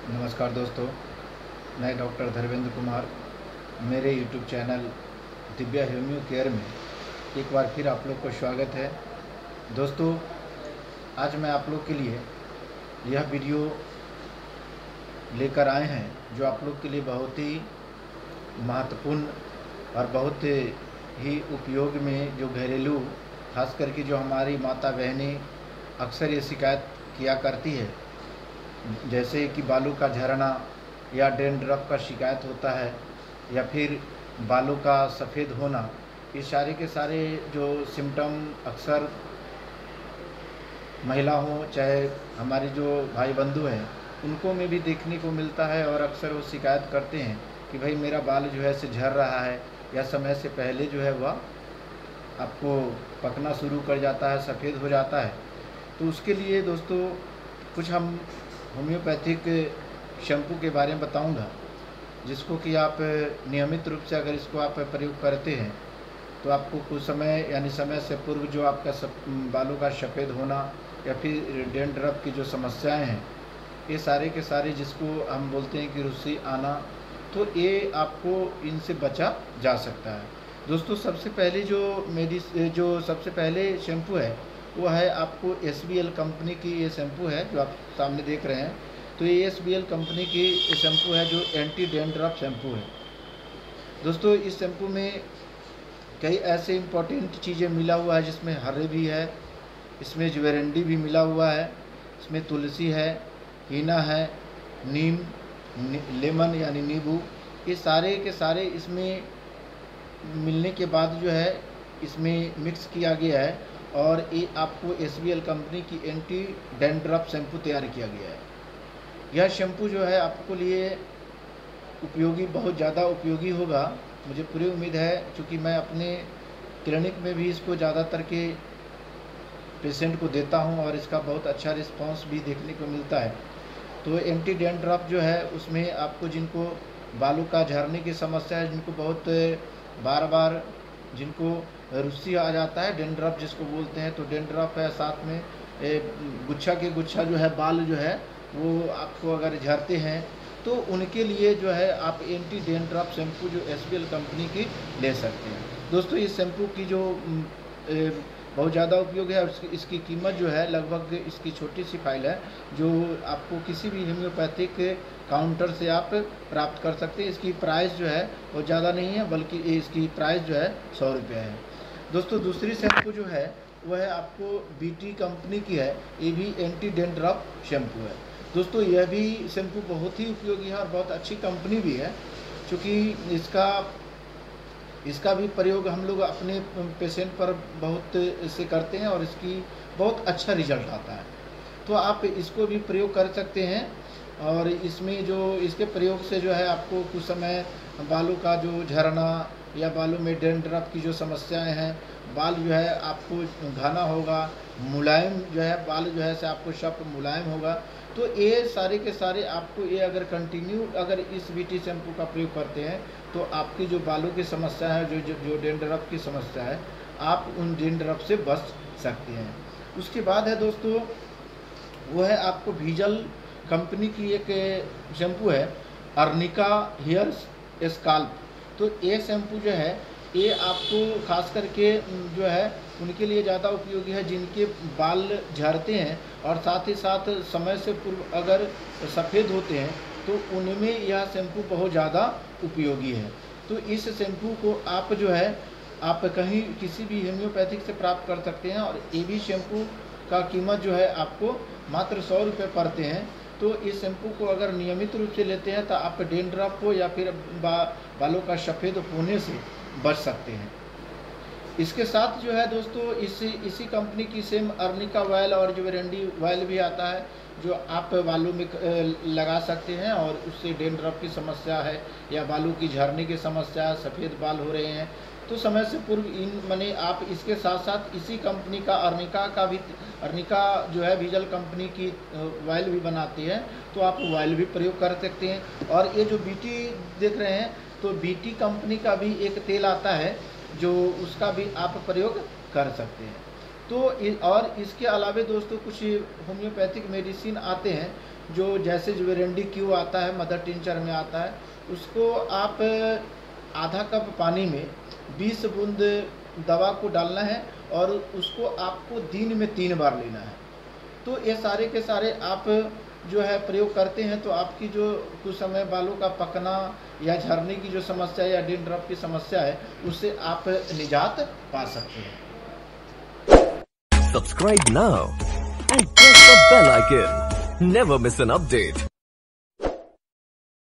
नमस्कार दोस्तों, मैं डॉक्टर धर्मेंद्र कुमार। मेरे YouTube channel Divya homeo care में एक बार फिर आप लोग को स्वागत है। दोस्तों, आज मैं आप लोग के लिए यह वीडियो लेकर आए हैं जो आप लोग के लिए बहुत ही महत्वपूर्ण और बहुत ही उपयोग में, जो घरेलू खास करके जो हमारी माता बहनें अक्सर ये शिकायत किया करती है, जैसे कि बालों का झड़ना या डैंड्रफ का शिकायत होता है या फिर बालों का सफ़ेद होना। ये सारे के सारे जो सिम्टम अक्सर महिला हो चाहे हमारे जो भाई बंधु हैं उनको में भी देखने को मिलता है, और अक्सर वो शिकायत करते हैं कि भाई मेरा बाल जो है से झड़ रहा है या समय से पहले जो है वह आपको पकना शुरू कर जाता है, सफ़ेद हो जाता है। तो उसके लिए दोस्तों कुछ हम होम्योपैथिक शैम्पू के बारे में बताऊंगा, जिसको कि आप नियमित रूप से अगर इसको आप प्रयोग करते हैं तो आपको कुछ समय यानी समय से पूर्व जो आपका बालों का सफ़ेद होना या फिर डैंड्रफ की जो समस्याएं हैं, ये सारे के सारे जिसको हम बोलते हैं कि रुस्सी आना, तो ये आपको इनसे बचा जा सकता है। दोस्तों, सबसे पहले जो सबसे पहले शैम्पू है वो है आपको SBL कंपनी की ये शैम्पू है जो आप सामने देख रहे हैं। तो ये SBL कंपनी की शैम्पू है जो एंटी डैंड्रफ शैम्पू है। दोस्तों, इस शैम्पू में कई ऐसे इम्पोर्टेंट चीज़ें मिला हुआ है, जिसमें हरे भी है, इसमें ज्वेरेंडी भी मिला हुआ है, इसमें तुलसी है, हीना है, नीम, लेमन यानी नींबू, ये सारे के सारे इसमें मिलने के बाद जो है इसमें मिक्स किया गया है, और ये आपको SBL कंपनी की एंटी डैंड्रफ शैम्पू तैयार किया गया है। यह शैम्पू जो है आपको लिए उपयोगी, बहुत ज़्यादा उपयोगी होगा, मुझे पूरी उम्मीद है, क्योंकि मैं अपने क्लिनिक में भी इसको ज़्यादातर के पेशेंट को देता हूं और इसका बहुत अच्छा रिस्पांस भी देखने को मिलता है। तो एंटी डैंड्रफ जो है उसमें आपको जिनको बालों का झड़ने की समस्या है, जिनको बहुत बार बार जिनको रुस्सी आ जाता है, डैंड्रफ जिसको बोलते हैं, तो डैंड्रफ है, साथ में गुच्छा के गुच्छा जो है बाल जो है वो आपको अगर झड़ते हैं, तो उनके लिए जो है आप एंटी डैंड्रफ शैम्पू जो SBL कंपनी की ले सकते हैं। दोस्तों, इस शैम्पू की जो बहुत ज़्यादा उपयोग है, इसकी कीमत जो है लगभग, इसकी छोटी सी फाइल है जो आपको किसी भी होम्योपैथिक काउंटर से आप प्राप्त कर सकते हैं। इसकी प्राइस जो है वो ज़्यादा नहीं है, बल्कि इसकी प्राइस जो है 100 रुपये है। दोस्तों, दूसरी शैम्पू जो है वह है आपको BT कंपनी की है, ये भी एंटी डैंड्रफ शैम्पू है। दोस्तों, यह भी शैम्पू बहुत ही उपयोगी है और बहुत अच्छी कंपनी भी है, क्योंकि इसका भी प्रयोग हम लोग अपने पेशेंट पर बहुत से करते हैं और इसकी बहुत अच्छा रिजल्ट आता है। तो आप इसको भी प्रयोग कर सकते हैं, और इसमें जो इसके प्रयोग से जो है आपको कुछ समय बालों का जो झड़ना या बालों में डैंड्रफ की जो समस्याएं हैं, बाल जो है आपको घना होगा, मुलायम जो है बाल जो है से आपको सख्त मुलायम होगा। तो ये सारे के सारे आपको ये अगर कंटिन्यू अगर इस BT शैम्पू का प्रयोग करते हैं तो आपकी जो बालों की समस्या है, जो डैंड्रफ की समस्या है, आप उन डैंड्रफ से बच सकते हैं। उसके बाद है दोस्तों, वो है आपको वीजल कंपनी की एक शैम्पू है, अर्निका हेयर स्काल्प। तो ये शैम्पू जो है ये आपको खास करके जो है उनके लिए ज़्यादा उपयोगी है जिनके बाल झड़ते हैं और साथ ही साथ समय से पूर्व अगर सफ़ेद होते हैं, तो उनमें यह शैम्पू बहुत ज़्यादा उपयोगी है। तो इस शैम्पू को आप जो है आप कहीं किसी भी होम्योपैथिक से प्राप्त कर सकते हैं, और ये भी शैम्पू का कीमत जो है आपको मात्र 100 रुपये पड़ते हैं। तो इस शैम्पू को अगर नियमित रूप से लेते हैं तो आप डैंड्रफ को या फिर बालों का सफ़ेद होने से बच सकते हैं। इसके साथ जो है दोस्तों इसी कंपनी की सेम अर्निका ऑयल और ज्वेरेंडी ऑयल भी आता है, जो आप बालों में लगा सकते हैं, और उससे डैंड्रफ की समस्या है या बालों की झड़ने की समस्या है, सफ़ेद बाल हो रहे हैं, तो समय से पूर्व माने आप इसके साथ साथ इसी कंपनी का अर्निका जो है वीजल कंपनी की ऑयल भी बनाती है, तो आप ऑयल भी प्रयोग कर सकते हैं। और ये जो BT देख रहे हैं, तो BT कंपनी का भी एक तेल आता है जो उसका भी आप प्रयोग कर सकते हैं। और इसके अलावे दोस्तों कुछ होम्योपैथिक मेडिसिन आते हैं, जो जैसे जो वेरेंडी क्यू आता है, मदर टिंचर में आता है, उसको आप आधा कप पानी में 20 बूंद दवा को डालना है और उसको आपको दिन में 3 बार लेना है। तो ये सारे के सारे आप जो है प्रयोग करते हैं तो आपकी जो कुछ समय बालों का पकना या झड़ने की जो समस्या या डैंड्रफ की समस्या है उससे आप निजात पा सकते हैं। Subscribe now and press the bell icon. Never miss an update.